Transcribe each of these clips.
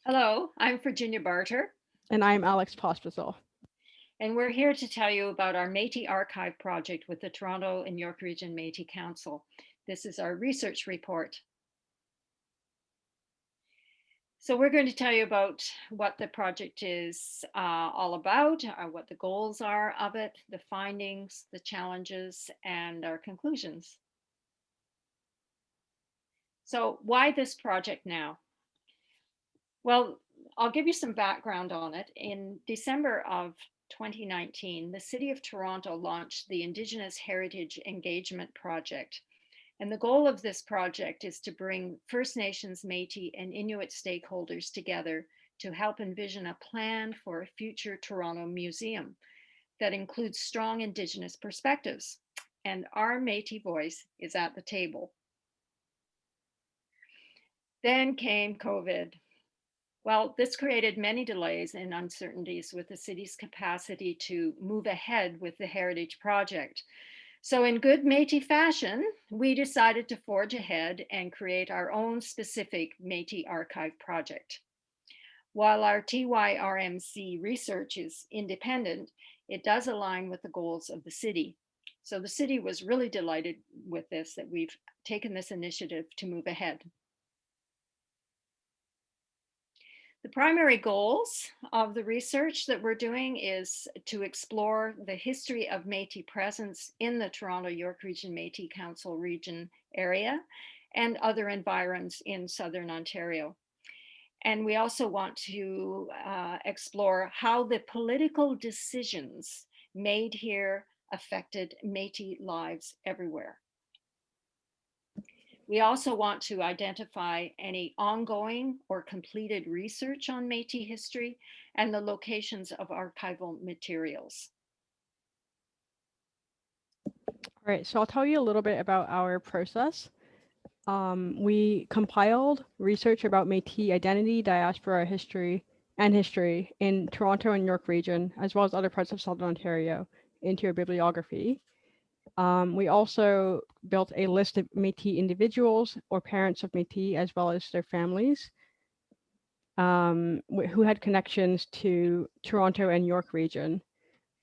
Hello, I'm Virginia Barter, And I'm Alex Pospisil. and we're here to tell you about our Métis Archive project with the Toronto and York Region Métis Council. This is our research report. So we're going to tell you about what the project is all about, what the goals are of it, the findings, the challenges, and our conclusions. So why this project now? Well, I'll give you some background on it. In December of 2019, the City of Toronto launched the Indigenous Heritage Engagement Project. And the goal of this project is to bring First Nations, Métis, and Inuit stakeholders together to help envision a plan for a future Toronto museum that includes strong Indigenous perspectives. And our Métis voice is at the table. Then came COVID. Well, this created many delays and uncertainties with the city's capacity to move ahead with the Heritage Project. So, in good Métis fashion, we decided to forge ahead and create our own specific Métis archive project. While our TYRMC research is independent, it does align with the goals of the city. So, the city was really delighted with this, that we've taken this initiative to move ahead. The primary goals of the research that we're doing is to explore the history of Métis presence in the Toronto York Region Métis Council region area and other environs in Southern Ontario. And we also want to explore how the political decisions made here affected Métis lives everywhere. We also want to identify any ongoing or completed research on Métis history and the locations of archival materials. All right, so I'll tell you a little bit about our process. We compiled research about Métis identity, diaspora history in Toronto and York region, as well as other parts of Southern Ontario, into a bibliography. We also built a list of Métis individuals or parents of Métis, as well as their families, who had connections to Toronto and York region.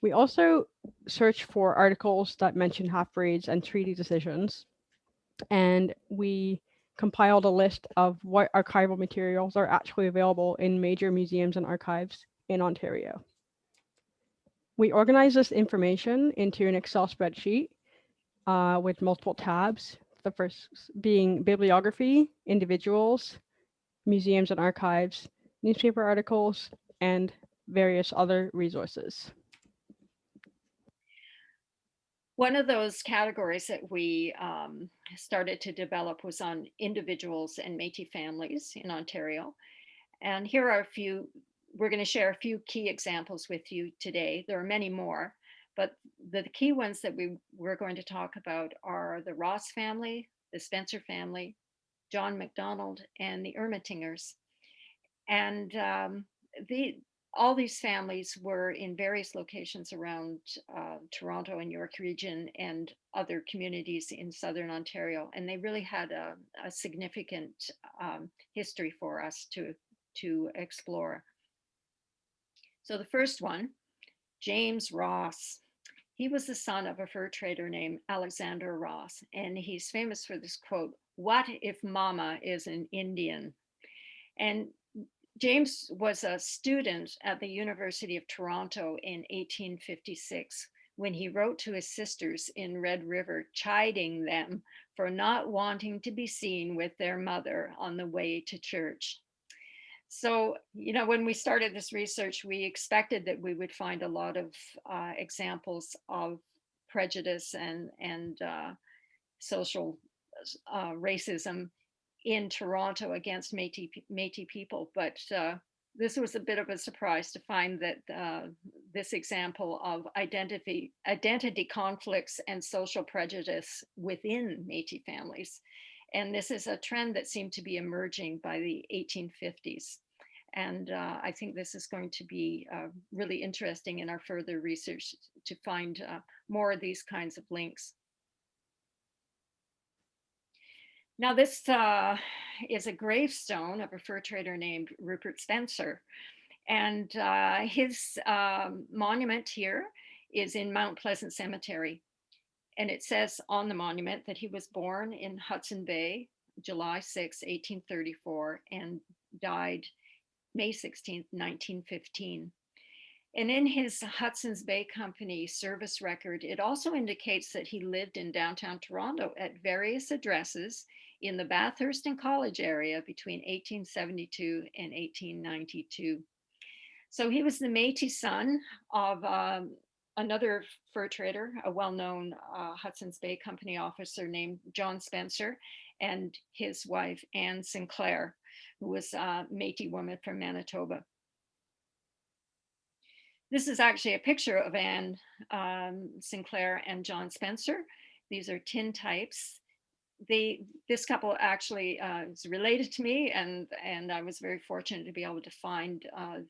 We also searched for articles that mention half-breeds and treaty decisions, and we compiled a list of what archival materials are actually available in major museums and archives in Ontario. We organized this information into an Excel spreadsheet with multiple tabs, the first being bibliography, individuals, museums and archives, newspaper articles, and various other resources. One of those categories that we started to develop was on individuals and Métis families in Ontario. And here are a few, we're going to share a few key examples with you today. There are many more, but the key ones that we're going to talk about are the Ross family, the Spencer family, John McDonald, and the Ermitingers. And all these families were in various locations around Toronto and York region and other communities in Southern Ontario. And they really had a significant history for us to explore. So the first one, James Ross. He was the son of a fur trader named Alexander Ross, and he's famous for this quote, "What if mama is an Indian?" And James was a student at the University of Toronto in 1856 when he wrote to his sisters in Red River, chiding them for not wanting to be seen with their mother on the way to church. So, when we started this research, we expected that we would find a lot of examples of prejudice and social racism in Toronto against Métis people, but this was a bit of a surprise to find that this example of identity conflicts and social prejudice within Métis families. And this is a trend that seemed to be emerging by the 1850s. And I think this is going to be really interesting in our further research to find more of these kinds of links. Now, this is a gravestone of a fur trader named Rupert Spencer. And his monument here is in Mount Pleasant Cemetery. And it says on the monument that he was born in Hudson Bay, July 6, 1834, and died May 16, 1915. And in his Hudson's Bay Company service record, it also indicates that he lived in downtown Toronto at various addresses in the Bathurst and College area between 1872 and 1892. So he was the Métis son of another fur trader, a well-known Hudson's Bay Company officer named John Spencer, and his wife, Anne Sinclair, who was a Métis woman from Manitoba. This is actually a picture of Anne Sinclair and John Spencer. These are tin types. This couple actually is related to me, and I was very fortunate to be able to find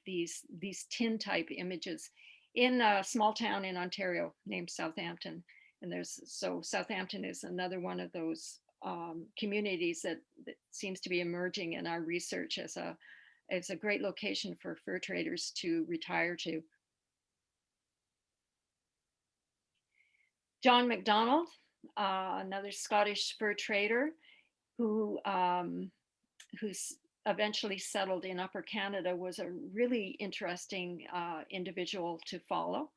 these tin type images in a small town in Ontario named Southampton. And Southampton is another one of those communities that seems to be emerging in our research as a great location for fur traders to retire to. John MacDonald, another Scottish fur trader who's eventually settled in Upper Canada, was a really interesting individual to follow.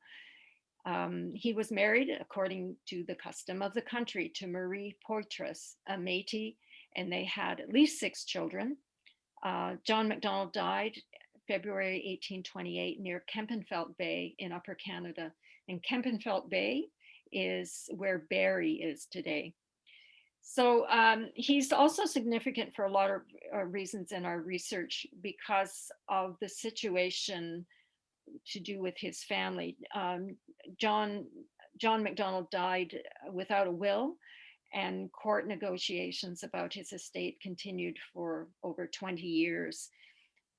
He was married, according to the custom of the country, to Marie Poitras, a Métis, and they had at least 6 children. John MacDonald died February 1828 near Kempenfelt Bay in Upper Canada. And Kempenfelt Bay is where Barrie is today. So he's also significant for a lot of reasons in our research because of the situation to do with his family. John MacDonald died without a will, and court negotiations about his estate continued for over 20 years.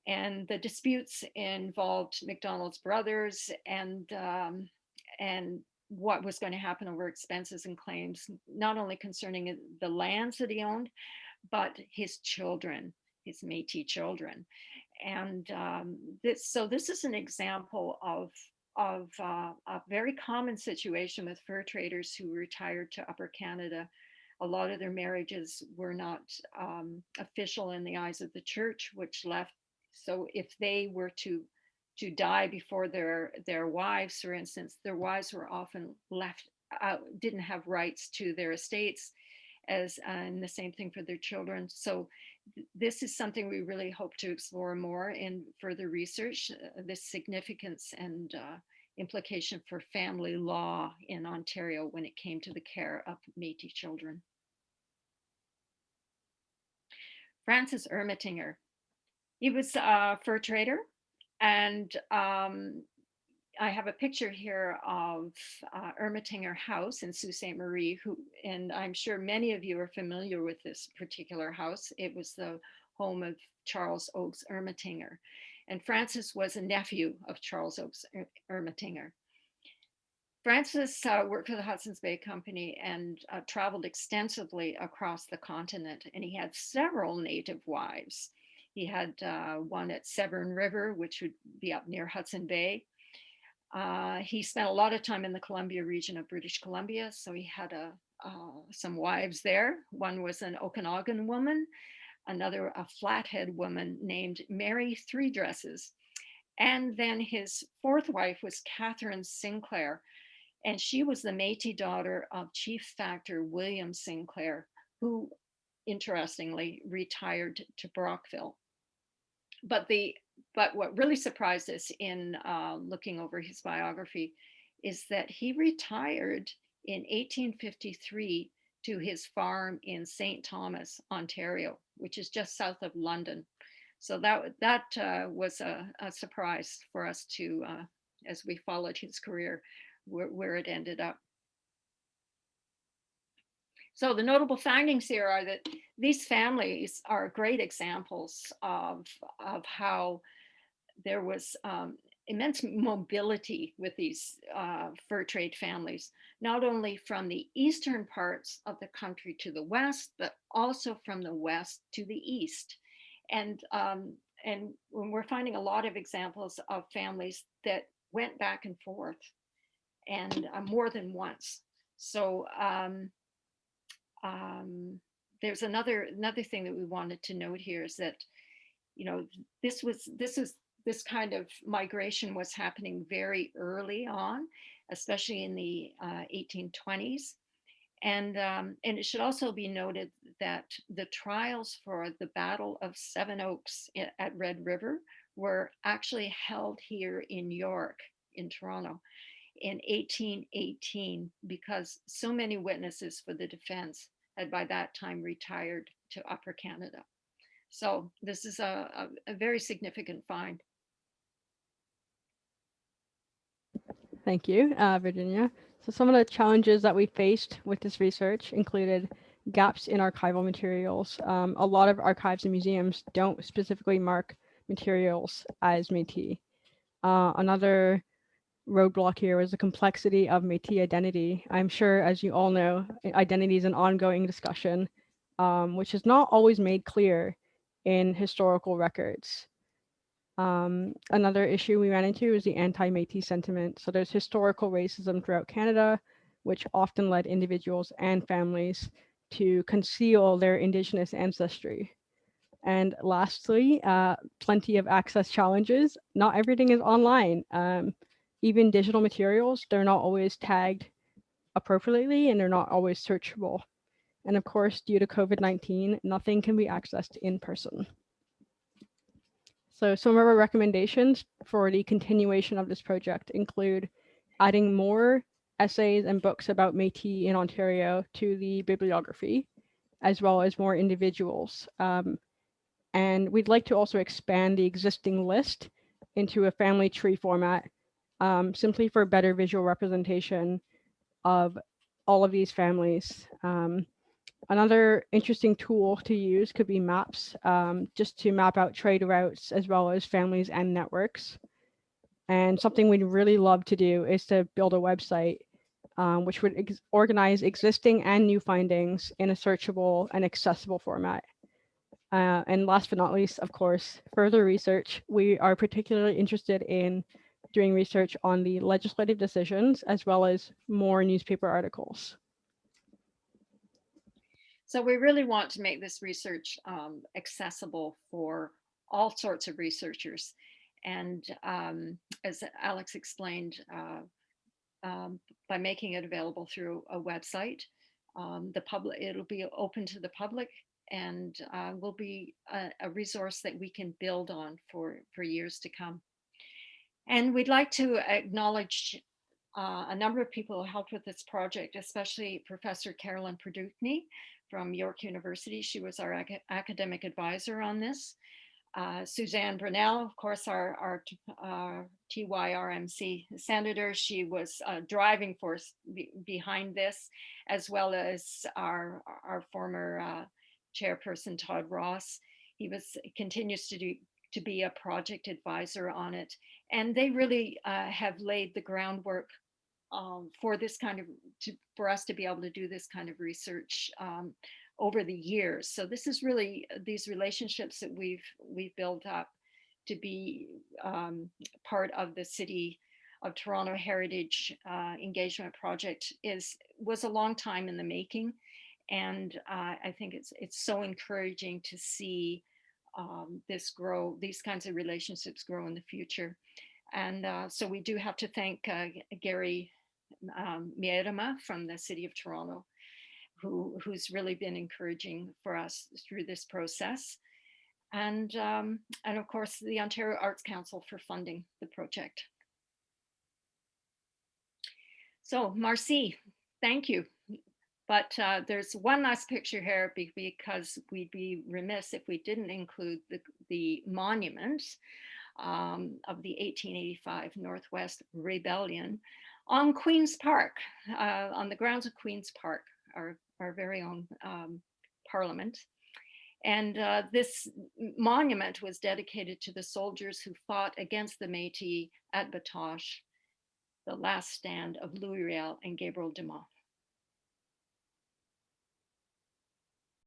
And the disputes involved MacDonald's brothers and what was going to happen over expenses and claims, not only concerning the lands that he owned, but his children, his Métis children. And this is an example of a very common situation with fur traders who retired to Upper Canada. A lot of their marriages were not official in the eyes of the church, which left. So if they were to die before their wives, for instance, their wives were often left out, didn't have rights to their estates, and the same thing for their children. So this is something we really hope to explore more in further research, this significance and implication for family law in Ontario when it came to the care of Métis children. Francis Ermatinger. He was a fur trader, and I have a picture here of Ermatinger House in Sault Ste. Marie, and I'm sure many of you are familiar with this particular house. It was the home of Charles Oakes Ermatinger, and Francis was a nephew of Charles Oakes Ermatinger. Francis worked for the Hudson's Bay Company and traveled extensively across the continent, and he had several native wives. He had one at Severn River, which would be up near Hudson Bay. He spent a lot of time in the Columbia region of British Columbia, so he had some wives there. One was an Okanagan woman, another a Flathead woman named Mary Three Dresses. And then his 4th wife was Catherine Sinclair, and she was the Métis daughter of Chief Factor William Sinclair, who interestingly retired to Brockville. But what really surprised us in looking over his biography is that he retired in 1853 to his farm in St. Thomas, Ontario, which is just south of London. So that was a surprise for us to, as we followed his career, where it ended up. So the notable findings here are that these families are great examples of how there was immense mobility with these fur trade families, not only from the eastern parts of the country to the west, but also from the west to the east. And and when we're finding a lot of examples of families that went back and forth and more than once. So there's another thing that we wanted to note here is that, you know, this kind of migration was happening very early on, especially in the 1820s. And it should also be noted that the trials for the Battle of Seven Oaks at Red River were actually held here in York, in Toronto, in 1818, because so many witnesses for the defense had by that time retired to Upper Canada. So this is a very significant find. Thank you, Virginia. So some of the challenges that we faced with this research included gaps in archival materials. A lot of archives and museums don't specifically mark materials as Métis. Another roadblock here was the complexity of Métis identity. I'm sure, as you all know, identity is an ongoing discussion, which is not always made clear in historical records. Another issue we ran into is the anti-Métis sentiment. So there's historical racism throughout Canada, which often led individuals and families to conceal their Indigenous ancestry. And lastly, plenty of access challenges. Not everything is online. Even digital materials, they're not always tagged appropriately and they're not always searchable. And of course, due to COVID-19, nothing can be accessed in person. So some of our recommendations for the continuation of this project include adding more essays and books about Métis in Ontario to the bibliography, as well as more individuals. And we'd like to also expand the existing list into a family tree format, simply for better visual representation of all of these families. Another interesting tool to use could be maps, just to map out trade routes as well as families and networks. And something we'd really love to do is to build a website, which would organize existing and new findings in a searchable and accessible format. And last but not least, of course, further research. We are particularly interested in doing research on the legislative decisions as well as more newspaper articles. So we really want to make this research accessible for all sorts of researchers. And as Alex explained, by making it available through a website, it'll be open to the public and will be a resource that we can build on for years to come. And we'd like to acknowledge a number of people who helped with this project, especially Professor Carolyn Produtny from York University. She was our academic advisor on this. Suzanne Brunel, of course, our TYRMC senator. She was a driving force behind this, as well as our former chairperson, Todd Ross. He continues to be a project advisor on it. And they really have laid the groundwork for this kind of, for us to be able to do this kind of research over the years. So this is really these relationships that we've built up to be part of the City of Toronto Heritage Engagement Project was a long time in the making, and I think it's so encouraging to see this grow, these kinds of relationships grow in the future. And so we do have to thank Gary Mierema from the City of Toronto, who's really been encouraging for us through this process. And of course, the Ontario Arts Council for funding the project. So Marcy, thank you. But there's one last picture here because we'd be remiss if we didn't include the monument of the 1885 Northwest Rebellion on Queen's Park, on the grounds of Queen's Park, our very own parliament. And this monument was dedicated to the soldiers who fought against the Métis at Batoche, the last stand of Louis Riel and Gabriel Dumas.